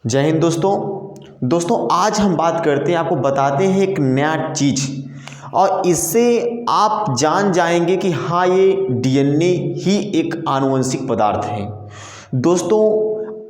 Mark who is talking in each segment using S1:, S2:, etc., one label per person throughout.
S1: जय हिंद दोस्तों आज हम बात करते हैं, आपको बताते हैं एक नया चीज़ और इससे आप जान जाएंगे कि हाँ ये डीएनए ही एक आनुवंशिक पदार्थ है। दोस्तों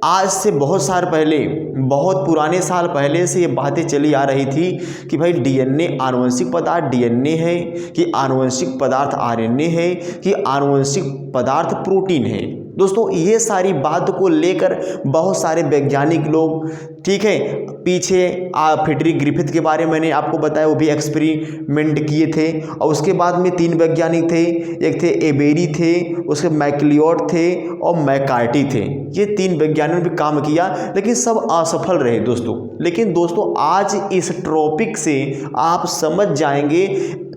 S1: आज से बहुत साल पहले, बहुत पुराने साल पहले से ये बातें चली आ रही थी कि भाई डीएनए आनुवंशिक पदार्थ डीएनए है कि आनुवंशिक पदार्थ आरएनए है कि आनुवंशिक पदार्थ प्रोटीन है। दोस्तों ये सारी बात को लेकर बहुत सारे वैज्ञानिक लोग, ठीक है, पीछे फ्रेडरिक ग्रिफिथ के बारे में मैंने आपको बताया, वो भी एक्सपेरिमेंट किए थे। और उसके बाद में 3 वैज्ञानिक थे, एक थे एबेरी थे, उसके मैक्लियोड थे और मैकार्टी थे। ये 3 वैज्ञानिकों ने भी काम किया लेकिन सब असफल रहे दोस्तों। लेकिन दोस्तों आज इस टॉपिक से आप समझ जाएंगे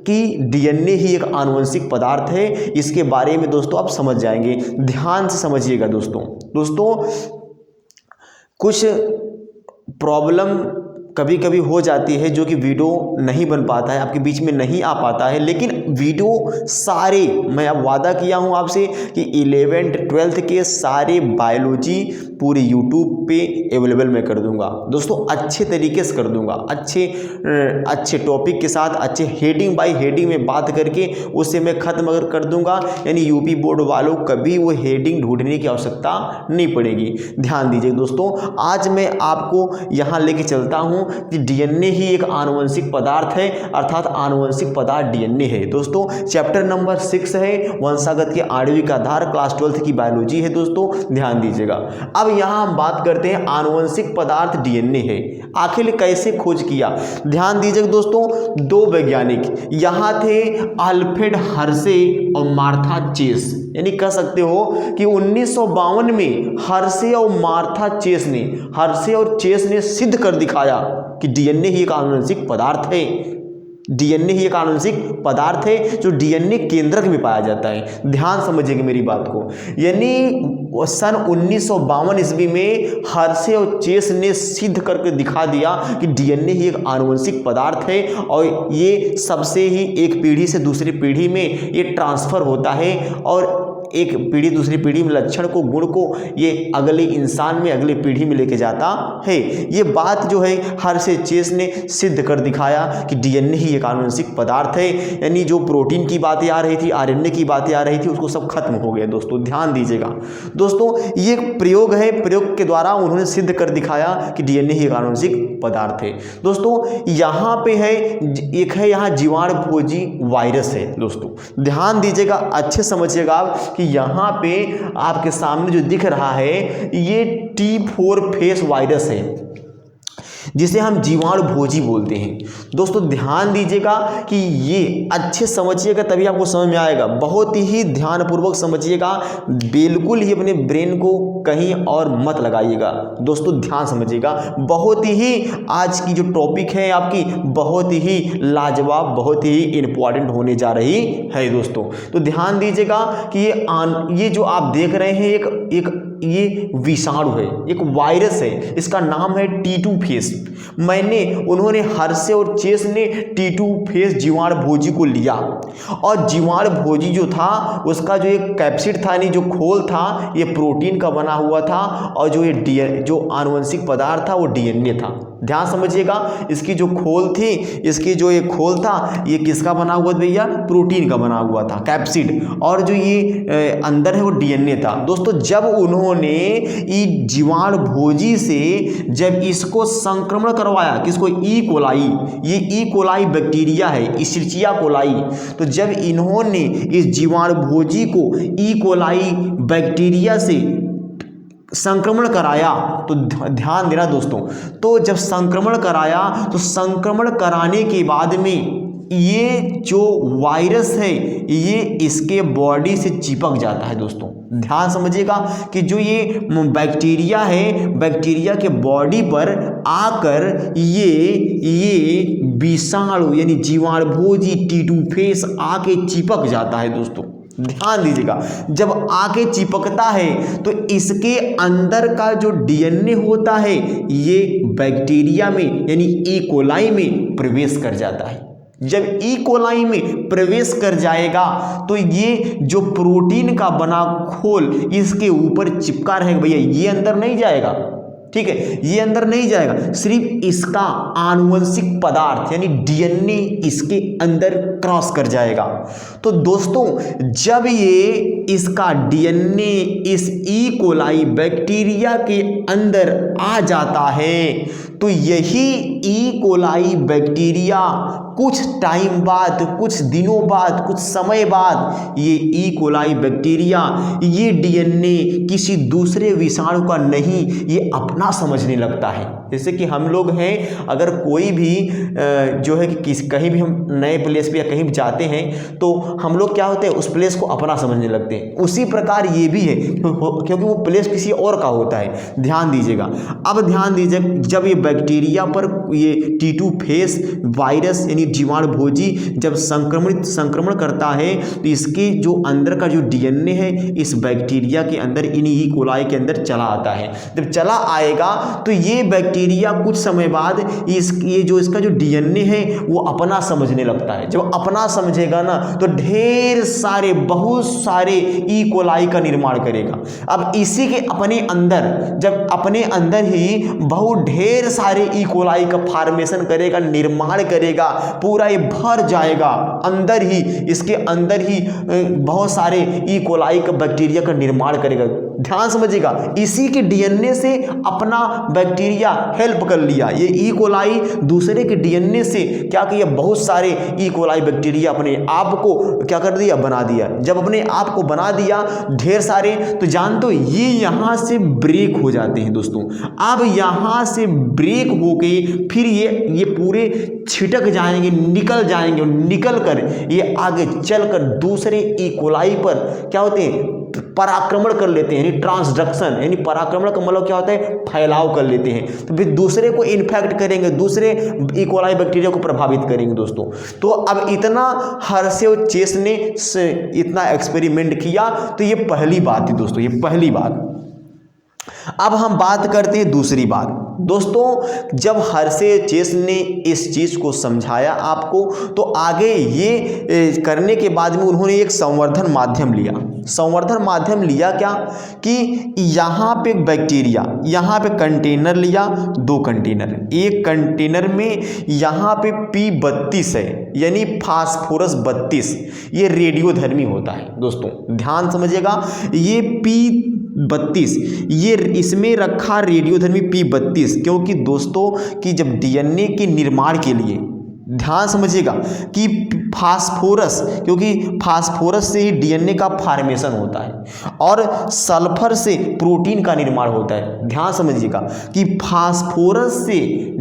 S1: कि डीएनए ही एक आनुवंशिक पदार्थ है। इसके बारे में दोस्तों आप समझ जाएंगे, ध्यान से समझिएगा दोस्तों कुछ प्रॉब्लम कभी कभी हो जाती है जो कि वीडियो नहीं बन पाता है, आपके बीच में नहीं आ पाता है, लेकिन वीडियो सारे, मैं अब वादा किया हूं आपसे कि 11th 12th के सारे बायोलॉजी पूरे यूट्यूब पे अवेलेबल मैं कर दूंगा दोस्तों, अच्छे तरीके से कर दूंगा, अच्छे टॉपिक के साथ, अच्छे हेडिंग बाय हेडिंग में बात करके उसे मैं ख़त्म कर दूंगा। यानी यूपी बोर्ड वालों कभी वो हेडिंग ढूंढने की आवश्यकता नहीं पड़ेगी। ध्यान दीजिए दोस्तों, आज मैं आपको यहाँ लेके चलता हूँ कि डीएनए ही एक आनुवंशिक पदार्थ है, अर्थात आनुवंशिक पदार्थ डीएनए है। दोस्तों चैप्टर नंबर 6 है, वंशागत के आणविक आधार, क्लास 12th की बायोलॉजी है दोस्तों, ध्यान दीजिएगा। अब यहाँ हम बात करते हैं आनुवंशिक पदार्थ डीएनए है, आखिर कैसे खोज किया। ध्यान दीजिएगा दोस्तों, 2 वैज्ञानिक यहाँ थे, अल्फ्रेड हर्शे और मार्था चेस। यानी कह सकते हो कि 1952 में हर्शे और मार्था चेस ने सिद्ध कर दिखाया कि डीएनए ही एक आनुवंशिक पदार्थ है। डीएनए ही एक आनुवंशिक पदार्थ है जो डीएनए केंद्रक में पाया जाता है। ध्यान समझिएगा मेरी बात को। यानी सन 1952 ईस्वी में हर्शे और चेस ने सिद्ध करके दिखा दिया कि डीएनए ही एक आनुवंशिक पदार्थ है और ये सबसे ही एक पीढ़ी से दूसरी पीढ़ी में ये ट्रांसफर होता है और एक पीढ़ी दूसरी पीढ़ी में लक्षण को, गुण को ये अगले इंसान में, अगले पीढ़ी में लेके जाता है। ये बात जो है हर्शे चेस ने सिद्ध कर दिखाया कि डीएनए ही एक आनुवंशिक पदार्थ है। यानी जो प्रोटीन की बातें आ रही थी, आरएनए की बातें आ रही थी, उसको सब खत्म हो गया दोस्तों। ध्यान दीजिएगा दोस्तों, ये प्रयोग है, प्रयोग के द्वारा उन्होंने सिद्ध कर दिखाया कि डीएनए ही एक आनुवंशिक पदार्थ है। दोस्तों यहाँ पे है, एक है यहाँ जीवाणु भोजी वायरस है दोस्तों। ध्यान दीजिएगा, अच्छे समझिएगा आप कि यहाँ पे आपके सामने जो दिख रहा है ये T4 फेस वायरस है, जिसे हम जीवाणु भोजी बोलते हैं। दोस्तों ध्यान दीजिएगा कि ये अच्छे समझिएगा, तभी आपको समझ में आएगा। बहुत ही ध्यानपूर्वक समझिएगा, बिल्कुल ही अपने ब्रेन को कहीं और मत लगाइएगा दोस्तों, ध्यान समझिएगा। बहुत ही आज की जो टॉपिक है आपकी बहुत ही लाजवाब, बहुत ही इंपॉर्टेंट होने जा रही है दोस्तों। तो ध्यान दीजिएगा कि ये जो आप देख रहे हैं ये विषाणु है, एक वायरस है, इसका नाम है T2 फेस। उन्होंने हर्शे और चेस ने T2 फेस जीवाणु भोजी को लिया और जीवाणु भोजी जो था उसका जो एक कैप्सिड था, यानी जो खोल था, ये प्रोटीन का बना हुआ था और जो आनुवंशिक पदार्थ था वो डीएनए था। ध्यान समझिएगा, इसकी जो खोल थी, इसकी जो एक खोल था, ये किसका बना हुआ था भैया? प्रोटीन का बना हुआ था, कैप्सिड, और जो ये अंदर है वो डीएनए था। दोस्तों जब उन्होंने जीवाणु भोजी से जब इसको संक्रमण करवाया, किसको? ई कोलाई, ये ई कोलाई बैक्टीरिया है, इश्रिचिया कोलाई। तो जब इन्होंने इस जीवाणु भोजी को ई कोलाई बैक्टीरिया से संक्रमण कराया, तो ध्यान देना दोस्तों, तो जब संक्रमण कराया तो संक्रमण कराने के बाद में ये जो वायरस है ये इसके बॉडी से चिपक जाता है दोस्तों। ध्यान समझिएगा कि जो ये बैक्टीरिया है, बैक्टीरिया के बॉडी पर आकर ये विषाणु यानी जीवाणु भोजी T2 फेस आके चिपक जाता है दोस्तों। ध्यान दीजिएगा, जब आके चिपकता है तो इसके अंदर का जो डीएनए होता है ये बैक्टीरिया में यानी ई कोलाई में प्रवेश कर जाता है। जब ई कोलाई में प्रवेश कर जाएगा तो ये जो प्रोटीन का बना खोल इसके ऊपर चिपका रहेगा भैया, ये अंदर नहीं जाएगा। ठीक है, ये अंदर नहीं जाएगा, सिर्फ इसका आनुवंशिक पदार्थ यानी डीएनए इसके अंदर क्रॉस कर जाएगा। तो दोस्तों जब ये इसका डीएनए इस ई कोलाई बैक्टीरिया के अंदर आ जाता है तो यही ई कोलाई बैक्टीरिया कुछ टाइम बाद, कुछ दिनों बाद, कुछ समय बाद ये ई कोलाई बैक्टीरिया ये डीएनए किसी दूसरे विषाणु का नहीं, ये अपना समझने लगता है। जैसे कि हम लोग हैं, अगर कोई भी जो है कि कहीं भी हम नए प्लेस पे या कहीं भी जाते हैं तो हम लोग क्या होते हैं, उस प्लेस को अपना समझने लगते हैं। उसी प्रकार ये भी है, क्योंकि वो प्लेस किसी और का होता है। ध्यान दीजिएगा, अब ध्यान दीजिए, जब ये बैक्टीरिया पर ये T2 फेस वायरस यानी जीवाणु भोजी जब संक्रमण करता है तो इसके जो अंदर का जो डीएनए है इस बैक्टीरिया के अंदर, इन ई कोलाई के अंदर चला आता है। जब चला आएगा तो ये बैक्टीरिया कुछ समय बाद इसका जो डीएनए है वो अपना समझने लगता है। जब अपना समझेगा ना तो ढेर सारे, बहुत सारे ई कोलाई का निर्माण करेगा। अब इसी के अपने अंदर, जब अपने अंदर ही बहुत ढेर सारे ई कोलाई का फॉर्मेशन करेगा, निर्माण करेगा, पूरा ये भर जाएगा अंदर ही, इसके अंदर ही बहुत सारे ई कोलाई का बैक्टीरिया का निर्माण करेगा। ध्यान समझिएगा, इसी के डीएनए से अपना बैक्टीरिया हेल्प कर लिया। ये ई कोलाई दूसरे के डीएनए से क्या किया, बहुत सारे ई कोलाई बैक्टीरिया अपने आप को क्या कर दिया, बना दिया। जब अपने आप को बना दिया ढेर सारे, तो जान दो ये यहां से ब्रेक हो जाते हैं दोस्तों। अब यहां से ब्रेक होके फिर ये पूरे छिटक जाएंगे, निकल जाएंगे, और निकल कर ये आगे चलकर दूसरे ई कोलाई पर क्या होते हैं, पराक्रमण कर लेते हैं, यानी ट्रांसडक्शन, यानी पराक्रमण का मतलब क्या होता है, फैलाव कर लेते हैं। तो फिर दूसरे को इन्फेक्ट करेंगे, दूसरे ई कोलाई बैक्टीरिया को प्रभावित करेंगे दोस्तों। तो अब इतना हर्शे और चेस ने इतना एक्सपेरिमेंट किया, तो ये पहली बात थी दोस्तों, ये पहली बात। अब हम बात करते हैं दूसरी बात दोस्तों। जब हर्शे चेस ने इस चीज़ को समझाया आपको, तो आगे ये करने के बाद में उन्होंने एक संवर्धन माध्यम लिया। संवर्धन माध्यम लिया क्या कि यहाँ पे बैक्टीरिया, यहाँ पे कंटेनर लिया, 2 कंटेनर, एक कंटेनर में यहाँ पे P32 है यानी फास्फोरस 32, ये रेडियोधर्मी होता है दोस्तों। ध्यान समझिएगा, ये P32 ये इसमें रखा रेडियोधर्मी P32, क्योंकि दोस्तों कि जब डीएनए के निर्माण के लिए, ध्यान समझिएगा कि फास्फोरस, क्योंकि फास्फोरस से ही डीएनए का फॉर्मेशन होता है और सल्फर से प्रोटीन का निर्माण होता है। ध्यान समझिएगा कि फास्फोरस से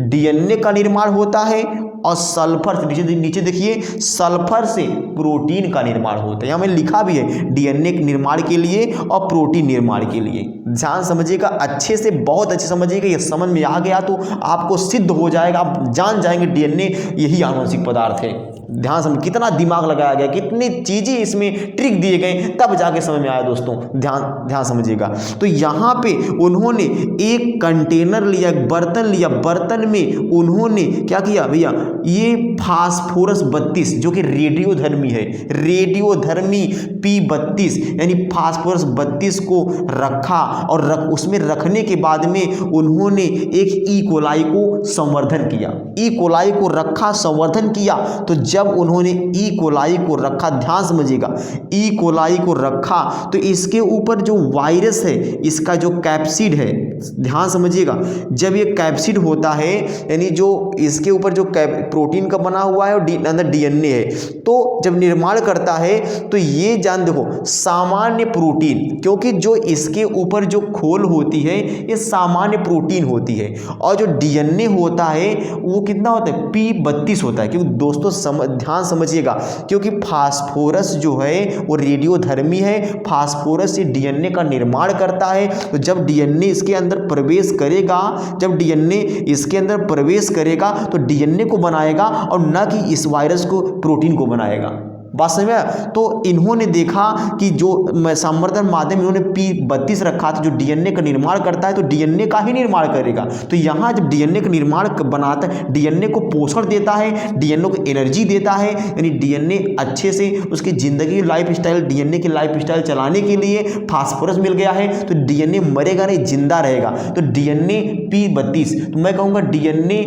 S1: डीएनए का निर्माण होता है और सल्फर से, नीचे देखिए, सल्फर से प्रोटीन का निर्माण होता है। यहाँ में लिखा भी है डीएनए के निर्माण के लिए और प्रोटीन निर्माण के लिए। ध्यान समझिएगा, अच्छे से, बहुत अच्छे समझिएगा, ये समझ में आ गया तो आपको सिद्ध हो जाएगा, आप जान जाएंगे डीएनए यही आनुवंशिक पदार्थ है। ध्यान समझ, कितना दिमाग लगाया गया, कितनी चीजें इसमें ट्रिक दिए गए, तब जाके समझ में आया दोस्तों। ध्यान समझिएगा। तो यहाँ पे उन्होंने एक कंटेनर लिया, एक बर्तन लिया, बर्तन में उन्होंने क्या किया भैया, ये फास्फोरस 32 जो कि रेडियोधर्मी है, रेडियोधर्मी P32 यानी फास्फोरस 32 को रखा और उसमें रखने के बाद में उन्होंने एक ई कोलाई को संवर्धन किया। ई कोलाई को रखा, संवर्धन किया। तो जब उन्होंने ई कोलाई को रखा, ध्यान समझिएगा, ई कोलाई को रखा तो इसके ऊपर जो वायरस है, इसका जो कैप्सिड है, ध्यान समझिएगा, जब ये कैप्सिड होता है यानी जो इसके ऊपर जो प्रोटीन का बना हुआ है और अंदर डीएनए है, तो जब निर्माण करता है तो ये जान देखो सामान्य प्रोटीन, क्योंकि जो इसके ऊपर जो खोल होती है ये सामान्य प्रोटीन होती है और जो डीएनए होता है वो कितना होता है, P32 होता है। क्योंकि दोस्तों ध्यान समझिएगा, क्योंकि फास्फोरस जो है वो रेडियोधर्मी है, फास्फोरस से डीएनए का निर्माण करता है। तो जब डीएनए इसके अंदर प्रवेश करेगा, जब डीएनए इसके अंदर प्रवेश करेगा तो डीएनए को बनाएगा और न कि इस वायरस को, प्रोटीन को बनाएगा। बात समझ में आया? तो इन्होंने देखा कि जो संवर्धन माध्यम इन्होंने P32 रखा था जो डीएनए का निर्माण करता है, तो डीएनए का ही निर्माण करेगा। तो यहाँ जब डीएनए का निर्माण बनाता है, डीएनए को पोषण देता है, डीएनए को एनर्जी देता है, यानी डीएनए अच्छे से उसकी जिंदगी लाइफ स्टाइल, डीएनए की लाइफ स्टाइल चलाने के लिए फास्फोरस मिल गया है, तो डीएनए मरेगा नहीं, जिंदा रहेगा। तो डीएनए P32, तो मैं कहूँगा डीएनए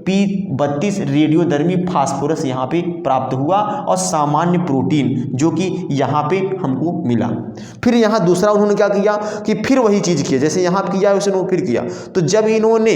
S1: P32 रेडियोधर्मी फास्फोरस यहाँ पे प्राप्त हुआ और सामान्य प्रोटीन जो कि यहाँ पे हमको मिला। फिर यहाँ दूसरा उन्होंने क्या किया कि फिर वही चीज़ किया जैसे यहाँ किया वैसे उन्होंने फिर किया। तो जब इन्होंने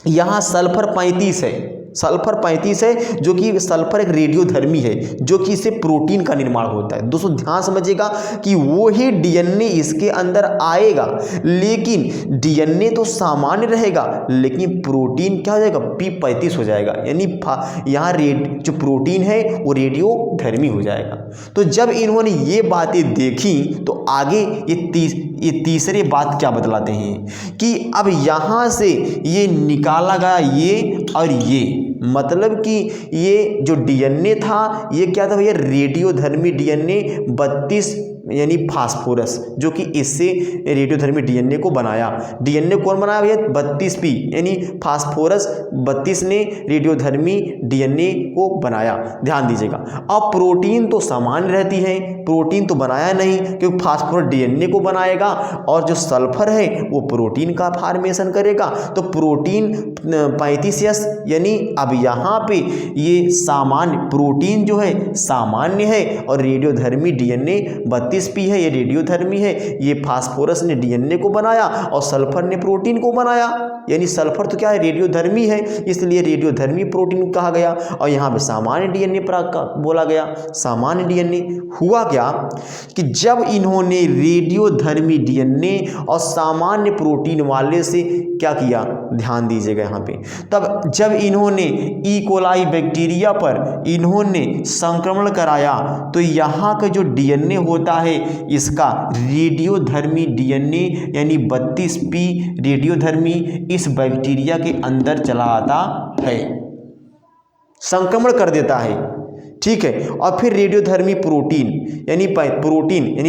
S1: यहाँ सल्फर 35 है, सल्फर 35 है जो कि सल्फर एक रेडियोधर्मी है जो कि इससे प्रोटीन का निर्माण होता है। दोस्तों ध्यान समझिएगा कि वो ही डीएनए इसके अंदर आएगा, लेकिन डीएनए तो सामान्य रहेगा लेकिन प्रोटीन क्या हो जाएगा, P35 हो जाएगा, यानी यहाँ जो प्रोटीन है वो रेडियोधर्मी हो जाएगा। तो जब इन्होंने ये बातें देखी तो आगे ये तीसरे बात क्या बतलाते हैं कि अब यहाँ से ये निकाला गया ये और ये, मतलब कि ये जो डीएनए था ये क्या था भैया, रेडियोधर्मी डीएनए 32 यानी फास्फोरस, जो कि इससे रेडियोधर्मी डीएनए को बनाया। डीएनए कौन बनाया भैया, 32P यानी फास्फोरस 32 ने रेडियोधर्मी डीएनए को बनाया। ध्यान दीजिएगा। अब प्रोटीन तो सामान्य रहती है, प्रोटीन तो बनाया नहीं क्योंकि फास्फोरस डीएनए को बनाएगा और जो सल्फर है वो प्रोटीन का फॉर्मेशन करेगा। तो प्रोटीन 35S यानी अब यहाँ पे ये सामान्य प्रोटीन जो है सामान्य है और रेडियोधर्मी डीएनए 32P है, ये रेडियोधर्मी है। ये फास्फोरस ने डीएनए को बनाया और सल्फर ने प्रोटीन को बनाया, यानी सल्फर तो क्या है, रेडियोधर्मी है, इसलिए रेडियोधर्मी प्रोटीन कहा गया। और यहाँ पे सामान्य डीएनए बोला गया। सामान्य डीएनए हुआ क्या कि जब इन्होंने रेडियोधर्मी डीएनए और सामान्य प्रोटीन वाले से क्या किया, ध्यान दीजिएगा यहाँ पे, तब जब इन्होंने ई कोलाई बैक्टीरिया पर इन्होंने संक्रमण कराया तो यहाँ का जो डीएनए होता है इसका रेडियोधर्मी डीएनए यानी 32P रेडियोधर्मी इस बैक्टीरिया के अंदर चला आता है, संक्रमण कर देता है, ठीक है। और फिर रेडियोधर्मी प्रोटीन यानी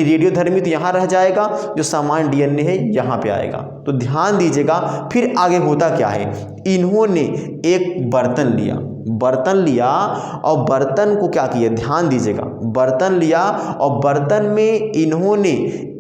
S1: रेडियोधर्मी तो यहाँ रह जाएगा, जो सामान्य डीएनए है यहाँ पे आएगा। तो ध्यान दीजिएगा फिर आगे होता क्या है, इन्होंने एक बर्तन लिया और बर्तन को क्या किया, ध्यान दीजिएगा, बर्तन लिया और बर्तन में इन्होंने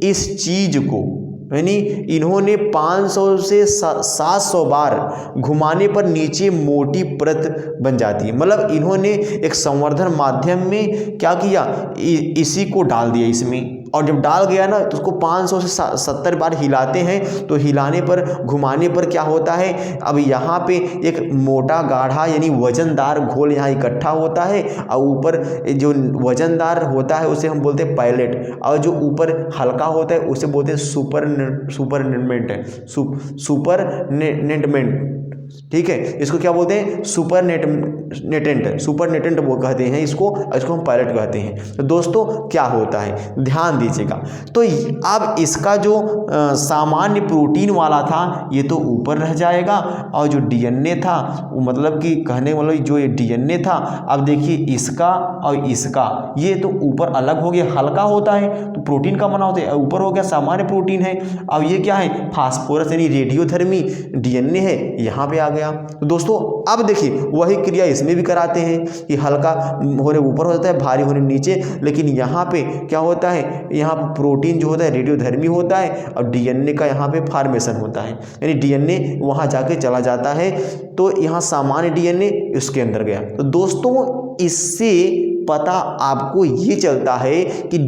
S1: इस चीज को यानी इन्होंने 500 से 700 बार घुमाने पर नीचे मोटी परत बन जाती है। मतलब इन्होंने एक संवर्धन माध्यम में क्या किया, इसी को डाल दिया इसमें, और जब डाल गया ना तो उसको 500 से 70 बार हिलाते हैं। तो हिलाने पर घुमाने पर क्या होता है, अब यहाँ पे एक मोटा गाढ़ा यानी वजनदार घोल यहाँ इकट्ठा होता है और ऊपर जो वजनदार होता है उसे हम बोलते हैं पायलट, और जो ऊपर हल्का होता है उसे बोलते हैं सुपरनेटमेंट, ठीक है। इसको क्या बोलते हैं, सुपरनेटेंट वो कहते हैं इसको हम पायलट कहते हैं। तो दोस्तों क्या होता है, ध्यान दीजिएगा। तो अब इसका जो सामान्य प्रोटीन वाला था ये तो ऊपर रह जाएगा और जो डीएनए था वो मतलब कि कहने मतलब जो ये डीएनए था, अब देखिए इसका और इसका ये तो ऊपर अलग हो गया, हल्का होता है तो प्रोटीन का बना होता है, ऊपर हो गया सामान्य प्रोटीन है। अब ये क्या है, फास्फोरस यानी रेडियोधर्मी डीएनए है, यहाँ पे आ गया। तो दोस्तों अब देखिए वही क्रिया इसमें भी कराते हैं कि हल्का होने ऊपर हो जाता है, भारी होने नीचे, लेकिन यहाँ पे क्या होता है, यहाँ पे प्रोटीन जो होता है रेडियोधर्मी होता है और डीएनए का यहाँ पे फॉर्मेशन होता है, यानी डीएनए वहाँ जाके चला जाता है। तो यहाँ सामान्य डीएनए इसके अंदर गया। तो दोस्तों इससे पता आपको ये चलता है कि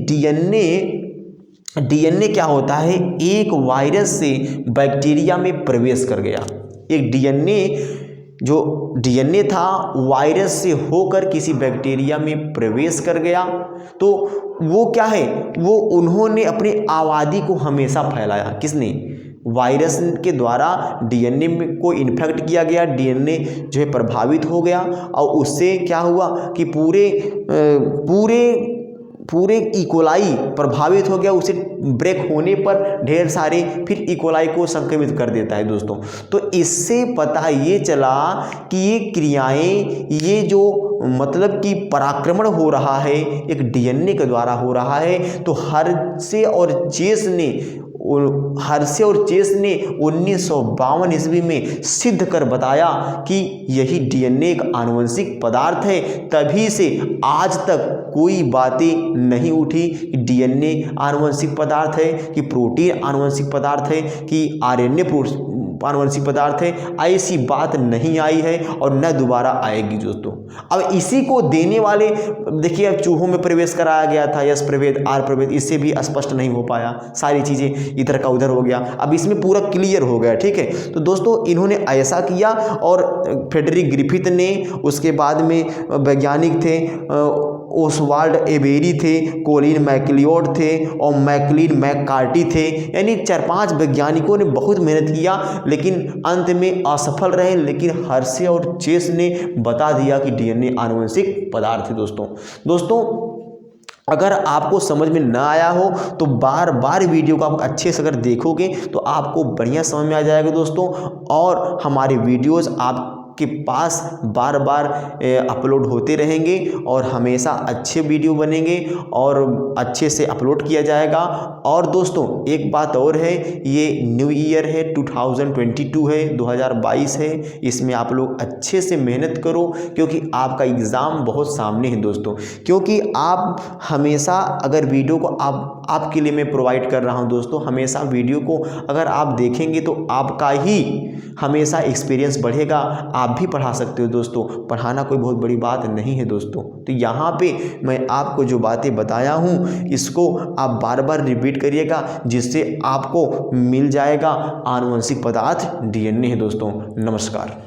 S1: डीएनए क्या होता है, एक वायरस से बैक्टीरिया में प्रवेश कर गया। एक जो डीएनए था वायरस से होकर किसी बैक्टीरिया में प्रवेश कर गया। तो वो क्या है, वो उन्होंने अपनी आबादी को हमेशा फैलाया, किसने, वायरस के द्वारा डीएनए में को इन्फेक्ट किया गया, डीएनए जो है प्रभावित हो गया और उससे क्या हुआ कि पूरे पूरे इकोलाई प्रभावित हो गया, उसे ब्रेक होने पर ढेर सारे फिर इकोलाई को संक्रमित कर देता है दोस्तों। तो इससे पता ये चला कि ये क्रियाएं, ये जो मतलब कि पराक्रमण हो रहा है एक डीएनए के द्वारा हो रहा है। तो हर्शे और चेस ने 1952 ईस्वी में सिद्ध कर बताया कि यही डीएनए एक आनुवंशिक पदार्थ है। तभी से आज तक कोई बातें नहीं उठी कि डीएनए आनुवंशिक पदार्थ है, कि प्रोटीन आनुवंशिक पदार्थ है, कि आरएनए आनुवंशिक पदार्थ है। ऐसी बात नहीं आई है और न दोबारा आएगी दोस्तों। अब इसी को देने वाले देखिए, अब चूहों में प्रवेश कराया गया था, यस प्रभेद आर प्रभेद, इससे भी स्पष्ट नहीं हो पाया, सारी चीज़ें इधर का उधर हो गया। अब इसमें पूरा क्लियर हो गया, ठीक है। तो दोस्तों इन्होंने ऐसा किया और फ्रेडरिक ग्रिफिथ ने, उसके बाद में वैज्ञानिक थे ओसवाल्ड एबेरी थे, कोलिन मैकलियोड थे और मैकलिन मैककार्टी थे। यानी 4-5 वैज्ञानिकों ने बहुत मेहनत किया लेकिन अंत में असफल रहे। लेकिन हर्शे और चेस ने बता दिया कि डीएनए आनुवंशिक पदार्थ है दोस्तों। अगर आपको समझ में ना आया हो तो बार बार वीडियो को आप अच्छे से अगर देखोगे तो आपको बढ़िया समझ में आ जाएगा दोस्तों। और हमारे वीडियोज़ आपके पास बार बार अपलोड होते रहेंगे और हमेशा अच्छे वीडियो बनेंगे और अच्छे से अपलोड किया जाएगा। और दोस्तों एक बात और है, ये न्यू ईयर है, 2022 है, 2022 है। इसमें आप लोग अच्छे से मेहनत करो क्योंकि आपका एग्ज़ाम बहुत सामने है दोस्तों। क्योंकि आप हमेशा अगर वीडियो को आपके लिए मैं प्रोवाइड कर रहा हूं दोस्तों, हमेशा वीडियो को अगर आप देखेंगे तो आपका ही हमेशा एक्सपीरियंस बढ़ेगा। आप भी पढ़ा सकते हो दोस्तों, पढ़ाना कोई बहुत बड़ी बात नहीं है दोस्तों। तो यहाँ पे मैं आपको जो बातें बताया हूँ इसको आप बार बार रिपीट करिएगा, जिससे आपको मिल जाएगा आनुवंशिक पदार्थ डीएनए है दोस्तों। नमस्कार।